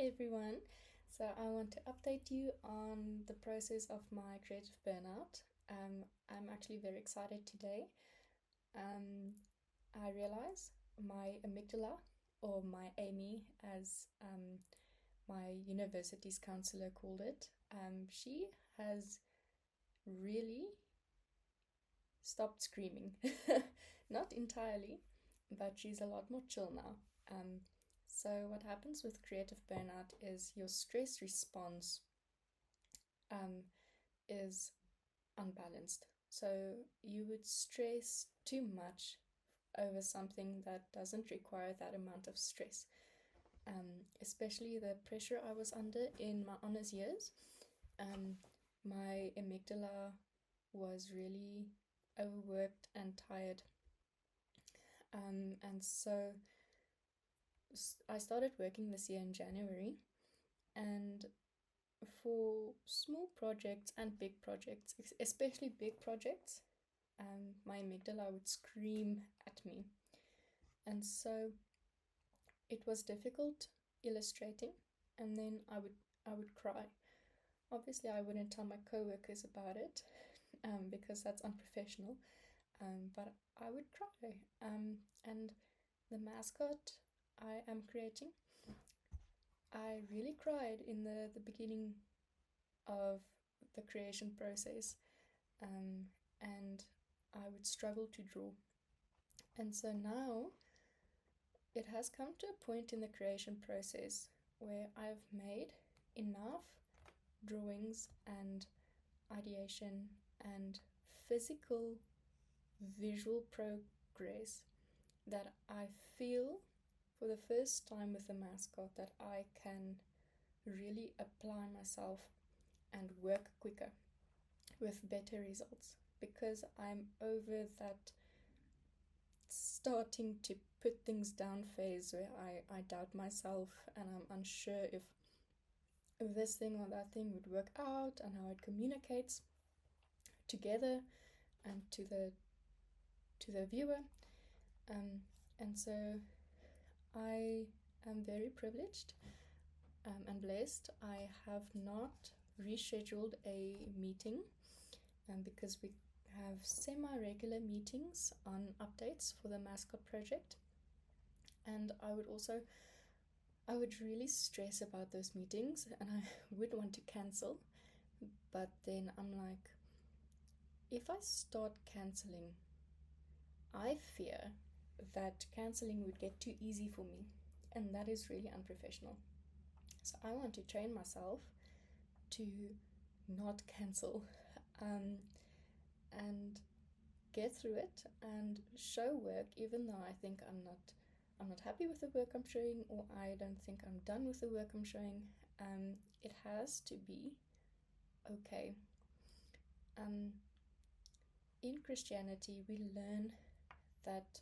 everyone. So I want to update you on the process of my creative burnout. I'm actually very excited today. Um, I realize my amygdala, or my Amy, as my university's counselor called it, she has really stopped screaming. Not entirely, but she's a lot more chill now. So what happens with creative burnout is your stress response um, is unbalanced. So you would stress too much over something that doesn't require that amount of stress. Especially the pressure I was under in my honors years. My amygdala was really overworked and tired. And so I started working this year in January, and for small projects and big projects, especially big projects, my amygdala would scream at me. And so it was difficult illustrating, and then I would cry. Obviously, I wouldn't tell my coworkers about it because that's unprofessional, but I would cry. And the mascot I am creating, I really cried in the beginning of the creation process, and I would struggle to draw. And so now it has come to a point in the creation process where I've made enough drawings and ideation and physical visual progress that I feel for the first time with the mascot that I can really apply myself and work quicker with better results, because I'm over that starting to put things down phase where I doubt myself and I'm unsure if this thing or that thing would work out and how it communicates together and to the viewer. And so I am very privileged and blessed. I have not rescheduled a meeting because we have semi-regular meetings on updates for the mascot project. And I would really stress about those meetings, and I would want to cancel. But then I'm like, if I start canceling, I fear that canceling would get too easy for me, and that is really unprofessional. So I want to train myself to not cancel, and get through it and show work, even though I think I'm not happy with the work I'm showing, or I don't think I'm done with the work I'm showing. It has to be okay. In Christianity, we learn that,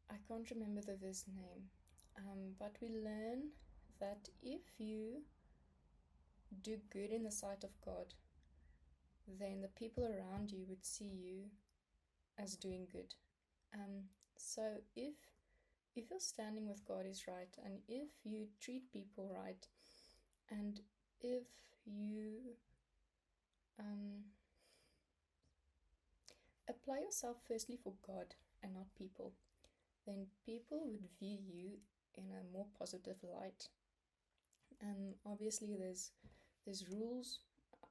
I can't remember the verse name, but we learn that if you do good in the sight of God, then the people around you would see you as doing good. So if your standing with God is right, and if you treat people right, and if you apply yourself firstly for God and not people, then people would view you in a more positive light. Obviously there's rules.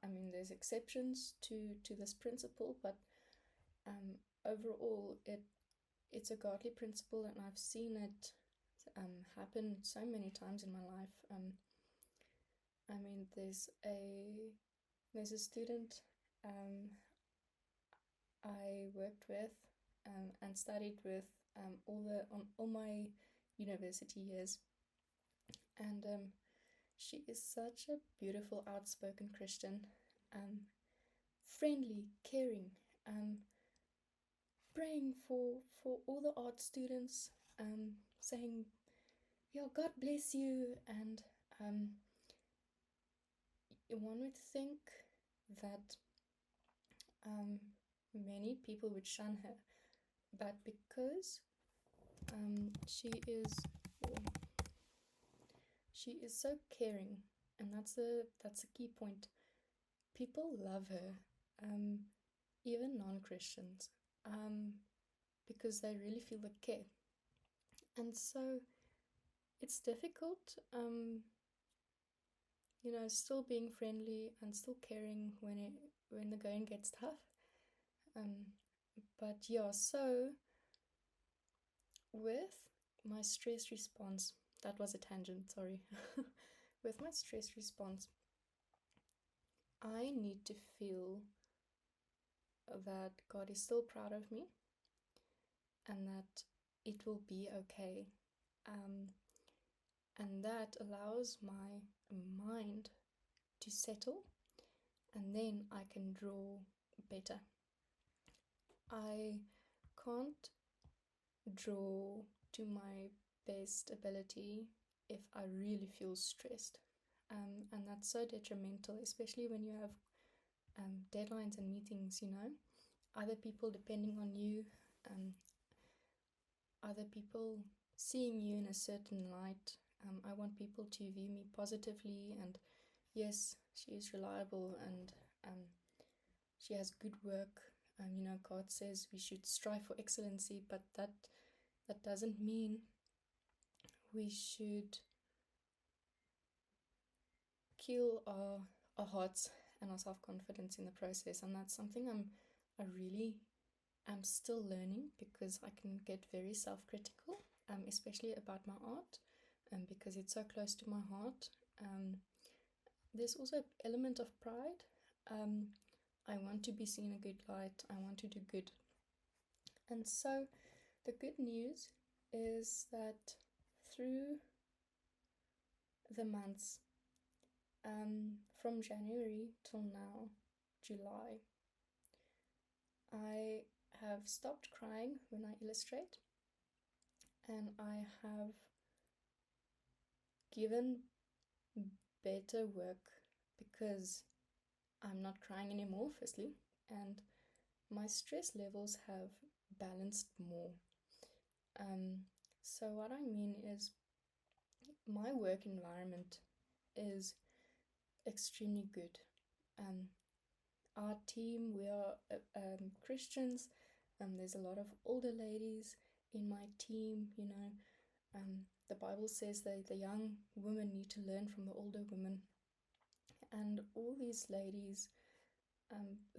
I mean, there's exceptions to this principle, but overall it's a godly principle, and I've seen it happen so many times in my life. I mean, there's a student I worked with and studied with all my university years, and she is such a beautiful, outspoken Christian, friendly, caring, praying for all the art students, saying, "Yeah, God bless you," and one would think that many people would shun her, but because she is for. She is so caring, and that's a key point. People love her, even non-Christians, because they really feel the care. And so it's difficult, still being friendly and still caring when the going gets tough. But yeah, so with my stress response, that was a tangent, sorry. With my stress response, I need to feel that God is still proud of me and that it will be okay. And that allows my mind to settle, and then I can draw better. I can't draw to my best ability if I really feel stressed. And that's so detrimental, especially when you have deadlines and meetings, other people depending on you, other people seeing you in a certain light. I want people to view me positively, and yes, she is reliable, and she has good work. God says we should strive for excellency, but that doesn't mean we should kill our hearts and our self-confidence in the process. And that's something I really am still learning, because I can get very self-critical, especially about my art, because it's so close to my heart. There's also an element of pride. I want to be seen in a good light. I want to do good. And so the good news is that through the months, from January till now, July, I have stopped crying when I illustrate, and I have given better work because I'm not crying anymore, firstly, and my stress levels have balanced more. So what I mean is, my work environment is extremely good. Our team, we are Christians. There's a lot of older ladies in my team. The Bible says that the young women need to learn from the older women, and all these ladies,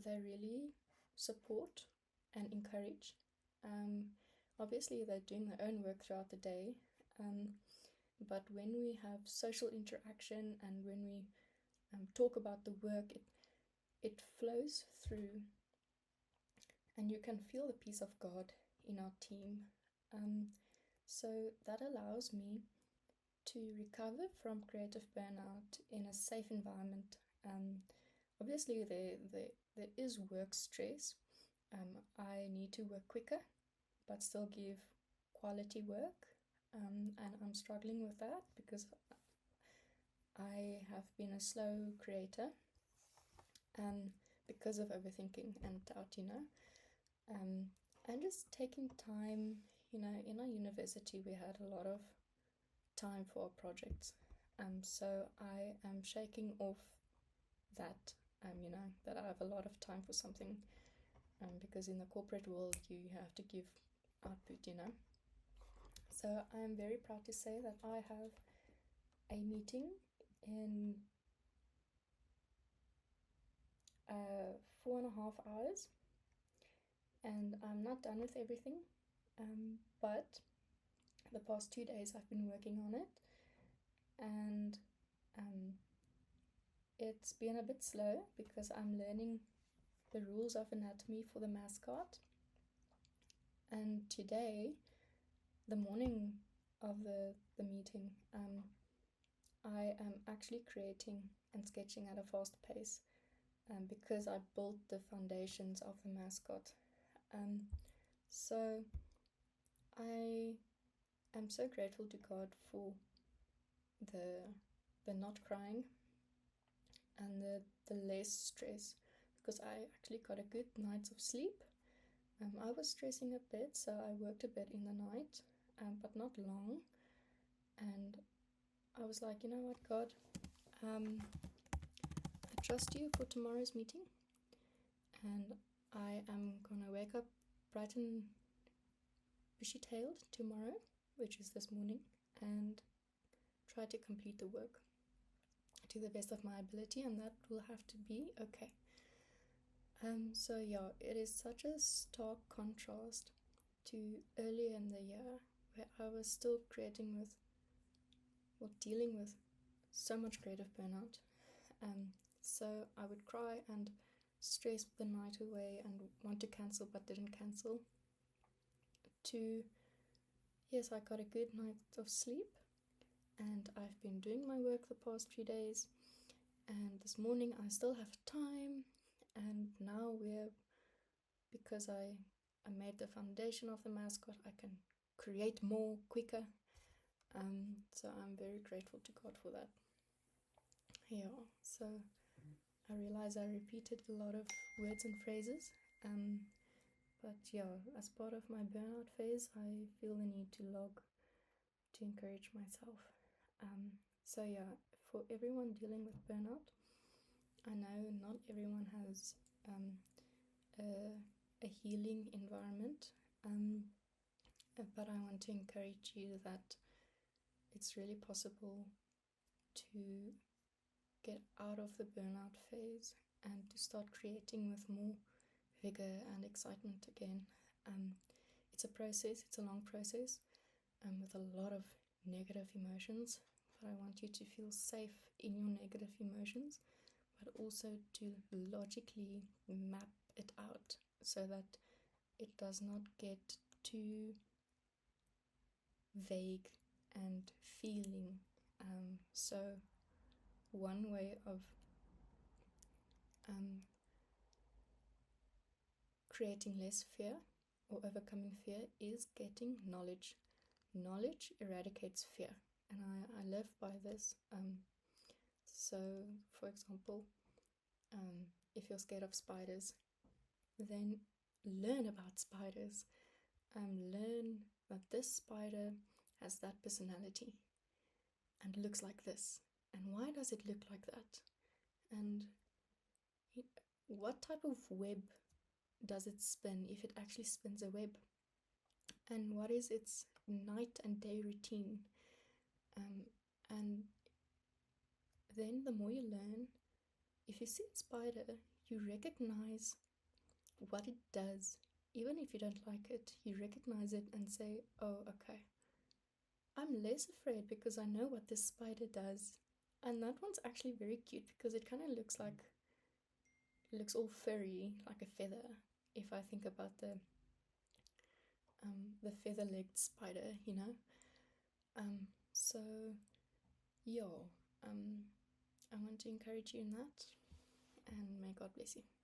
they really support and encourage. Obviously, they're doing their own work throughout the day, but when we have social interaction and when we talk about the work, it flows through, and you can feel the peace of God in our team. So that allows me to recover from creative burnout in a safe environment. Obviously, there is work stress. I need to work quicker, but still give quality work. And I'm struggling with that because I have been a slow creator, because of overthinking and doubt, and just taking time. In our university, we had a lot of time for our projects. So I am shaking off that, that I have a lot of time for something, because in the corporate world, you have to give output, So I am very proud to say that I have a meeting in 4.5 hours, and I'm not done with everything, but the past 2 days I've been working on it, and it's been a bit slow because I'm learning the rules of anatomy for the mascot. And today, the morning of the meeting, I am actually creating and sketching at a fast pace, because I built the foundations of the mascot. So I am so grateful to God for the not crying and the less stress, because I actually got a good night of sleep. I was stressing a bit, so I worked a bit in the night, but not long. And I was like, you know what, God, I trust you for tomorrow's meeting, and I am gonna wake up bright and bushy-tailed tomorrow, which is this morning, and try to complete the work to the best of my ability, and that will have to be okay. So yeah, it is such a stark contrast to earlier in the year where I was still dealing with so much creative burnout. So I would cry and stress the night away and want to cancel but didn't cancel. To, yes, I got a good night of sleep and I've been doing my work the past few days, and this morning I still have time, and now because I made the foundation of the mascot, I can create more quicker. So I'm very grateful to God for that. Yeah, so I realize I repeated a lot of words and phrases, but yeah, as part of my burnout phase, I feel the need to log to encourage myself. So yeah, for everyone dealing with burnout, I know not everyone has a healing environment, but I want to encourage you that it's really possible to get out of the burnout phase and to start creating with more vigor and excitement again. It's a process, it's a long process, with a lot of negative emotions, but I want you to feel safe in your negative emotions, but also to logically map it out so that it does not get too vague and feeling. So one way of creating less fear or overcoming fear is getting knowledge. Knowledge eradicates fear, and I live by this. So, for example, if you're scared of spiders, then learn about spiders. Learn that this spider has that personality and looks like this. And why does it look like that? And what type of web does it spin if it actually spins a web? And what is its night and day routine? And then the more you learn, if you see a spider, you recognize what it does. Even if you don't like it, you recognize it and say, oh, okay, I'm less afraid because I know what this spider does. And that one's actually very cute because it kind of looks all furry, like a feather. If I think about the feather-legged spider, you know. So yeah, I want to encourage you in that, and may God bless you.